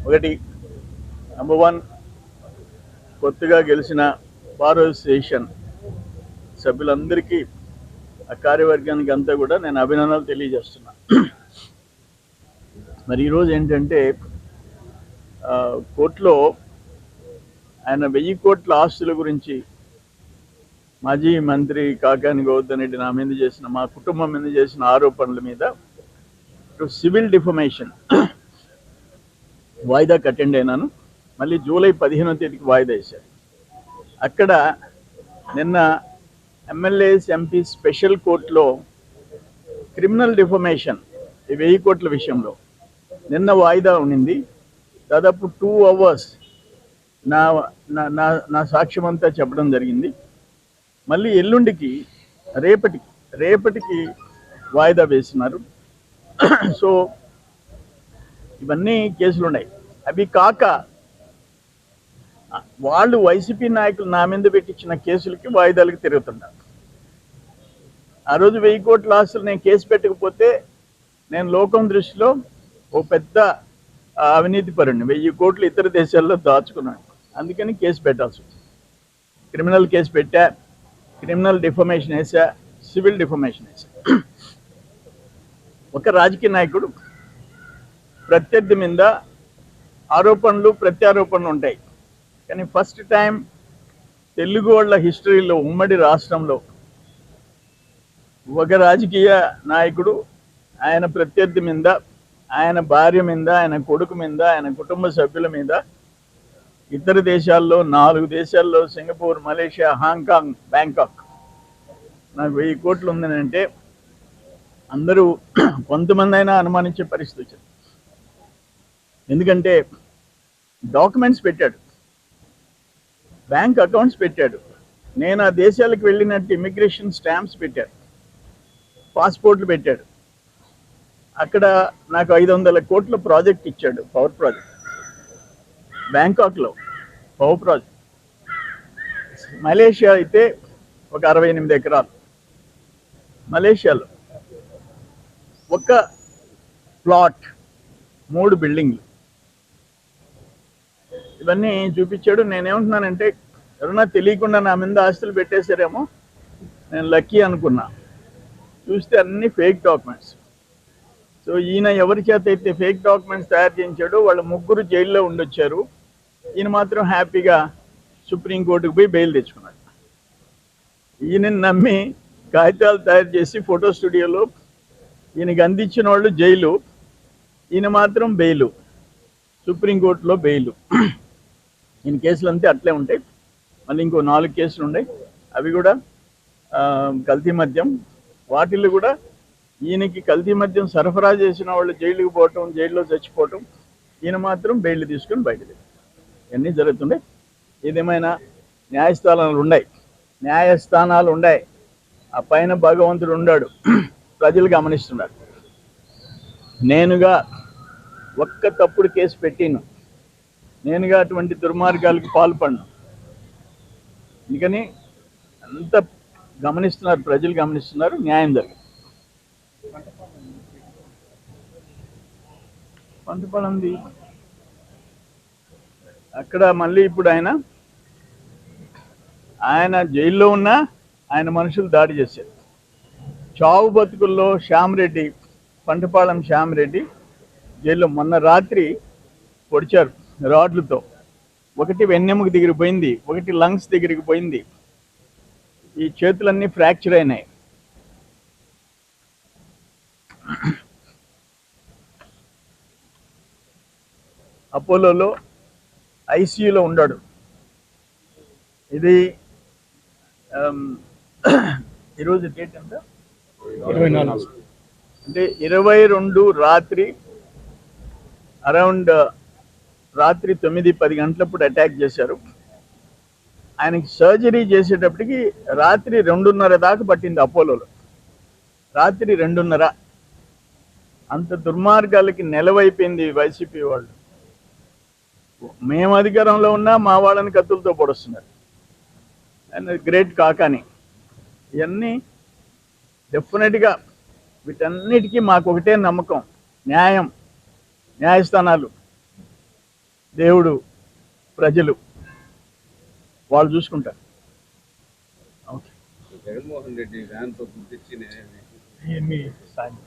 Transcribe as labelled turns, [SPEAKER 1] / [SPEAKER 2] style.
[SPEAKER 1] ఒకటి నంబర్ 1 కొత్తగా గెలిచిన బార్ అసోసియేషన్ సభ్యులందరికీ ఆ కార్యవర్గానికి అంతా కూడా నేను అభినందనలు తెలియజేస్తున్నా. మరి ఈరోజు ఏంటంటే కోర్టులో ఆయన 1000 కోట్ల ఆస్తుల గురించి మాజీ మంత్రి కాకాని గోవర్ధన్ రెడ్డి నా మీద చేసిన, మా కుటుంబం మీద చేసిన ఆరోపణల మీద సివిల్ డిఫమేషన్ వాయిదాకి అటెండ్ అయినాను. మళ్ళీ జూలై 15వ తేదీకి వాయిదా వేశారు. అక్కడ నిన్న ఎమ్మెల్యేస్ ఎంపీ స్పెషల్ కోర్టులో క్రిమినల్ డిఫమేషన్ 1000 కోట్ల విషయంలో నిన్న వాయిదా ఉండింది. దాదాపు 2 hours నా నా నా సాక్ష్యం అంతా చెప్పడం జరిగింది. మళ్ళీ ఎల్లుండికి రేపటికి వాయిదా వేసినారు. సో ఇవన్నీ కేసులు ఉన్నాయి. అవి కాక వాళ్ళు వైసీపీ నాయకులు నా మీద పెట్టించిన కేసులకి వాయిదాలకు తిరుగుతున్నారు. ఆ రోజు 1000 కోట్ల ఆస్తులు నేను కేసు పెట్టకపోతే నేను లోకం దృష్టిలో ఓ పెద్ద అవినీతి పరుణ్ణి. 1000 కోట్లు ఇతర దేశాల్లో దాచుకున్నాను. అందుకని కేసు పెట్టాల్సి వచ్చింది. క్రిమినల్ కేసు పెట్టా, క్రిమినల్ డిఫమేషన్ వేసా, సివిల్ డిఫమేషన్ వేసా. ఒక రాజకీయ నాయకుడు ప్రత్యర్థి మీద ఆరోపణలు ప్రత్యారోపణలు ఉంటాయి. కానీ ఫస్ట్ టైం తెలుగు వాళ్ళ హిస్టరీలో ఉమ్మడి రాష్ట్రంలో ఒక రాజకీయ నాయకుడు ఆయన ప్రత్యర్థి మీద, ఆయన భార్య మీద, ఆయన కొడుకు మీద, ఆయన కుటుంబ సభ్యుల మీద ఇతర దేశాల్లో 4 దేశాల్లో సింగపూర్, మలేషియా, హాంకాంగ్, బ్యాంకాక్ నాకు 1000 కోట్లు ఉందని అంటే అందరూ కొంతమంది అయినా అనుమానించే పరిస్థితి వచ్చింది. ఎందుకంటే డాక్యుమెంట్స్ పెట్టాడు, బ్యాంక్ అకౌంట్స్ పెట్టాడు, నేను ఆ దేశాలకు వెళ్ళినట్టు ఇమిగ్రేషన్ స్టాంప్స్ పెట్టాడు, పాస్పోర్ట్లు పెట్టాడు. అక్కడ నాకు 500 కోట్ల ప్రాజెక్ట్ ఇచ్చాడు, పవర్ ప్రాజెక్ట్. బ్యాంకాక్లో పవర్ ప్రాజెక్ట్. మలేషియా అయితే ఒక 68 ఎకరాలు. మలేషియాలో ఒక ప్లాట్, 3 బిల్డింగ్లు, ఇవన్నీ చూపించాడు. నేనేమంటున్నానంటే ఎవరన్నా తెలియకుండా నా మీద ఆస్తులు పెట్టేశారేమో, నేను లక్కీ అనుకున్నా. చూస్తే అన్ని ఫేక్ డాక్యుమెంట్స్. సో ఈయన ఎవరి చేత అయితే ఫేక్ డాక్యుమెంట్స్ తయారు చేయించాడో వాళ్ళ 3 జైల్లో ఉండొచ్చారు. ఈయన మాత్రం హ్యాపీగా సుప్రీంకోర్టుకు పోయి బెయిల్ తెచ్చుకున్నాడు. ఈయనని నమ్మి కాగితాలు తయారు చేసి ఫోటో స్టూడియోలో ఈయనకి అందించిన వాళ్ళు జైలు, ఈయన మాత్రం బెయిలు, సుప్రీంకోర్టులో బెయిలు. ఈయన కేసులు అంతే అట్లే ఉంటాయి. మళ్ళీ ఇంకో 4 కేసులు ఉన్నాయి. అవి కూడా కల్తీ మద్యం. వాటిల్లో కూడా ఈయనకి కల్తీ మద్యం సరఫరా చేసిన వాళ్ళు జైలుకి పోవటం, జైల్లో చచ్చిపోవటం, ఈయన మాత్రం బెయిల్ తీసుకొని బయటది. ఇవన్నీ జరుగుతున్నాయి. ఏదేమైనా న్యాయస్థానాలు ఉన్నాయి. ఆ పైన భగవంతుడు ఉన్నాడు, ప్రజలు గమనిస్తున్నాడు. నేనుగా ఒక్క తప్పుడు కేసు పెట్టిను, నేనుగా అటువంటి దుర్మార్గాలకు పాల్పడను. అందుకని అంత గమనిస్తున్నారు, ప్రజలు గమనిస్తున్నారు, న్యాయం జరిగింది. పంటపడంది అక్కడ మళ్ళీ ఇప్పుడు ఆయన జైల్లో ఉన్న ఆయన మనుషులు దాడి చేశారు. చావు బతుకుల్లో శ్యామరెడ్డి, పంటపాళెం శ్యామరెడ్డి జైల్లో మొన్న రాత్రి పొడిచారు రాడ్లతో. ఒకటి వెన్నెముక దగ్గరికి పోయింది, ఒకటి లంగ్స్ దగ్గరికి పోయింది. ఈ చేతులన్నీ ఫ్రాక్చర్ అయినాయి. అపోలోలో ఐసీయూలో ఉన్నాడు. ఇది ఈరోజు డేట్ ఎంత? 24. అంటే 22 రాత్రి అరౌండ్ రాత్రి 9-10 గంటలప్పుడు అటాక్ చేశారు. ఆయనకి సర్జరీ చేసేటప్పటికి రాత్రి 2:30 దాకా పట్టింది అపోలోలో. రాత్రి 2:30. అంత దుర్మార్గాలకి నెలవైపోయింది వైసీపీ వాళ్ళు. మేము అధికారంలో ఉన్నా మా వాళ్ళని కత్తులతో పొడుస్తున్నారు. And great Kakani. ఇవన్నీ డెఫినెట్గా వీటన్నిటికీ మాకు ఒకటే నమ్మకం, న్యాయం, న్యాయస్థానాలు, దేవుడు, ప్రజలు వాళ్ళు చూసుకుంటారు. ఓకే,
[SPEAKER 2] జగన్మోహన్ రెడ్డి వ్యాన్తో గుర్తించి
[SPEAKER 1] ఇవన్నీ సాధ్యం.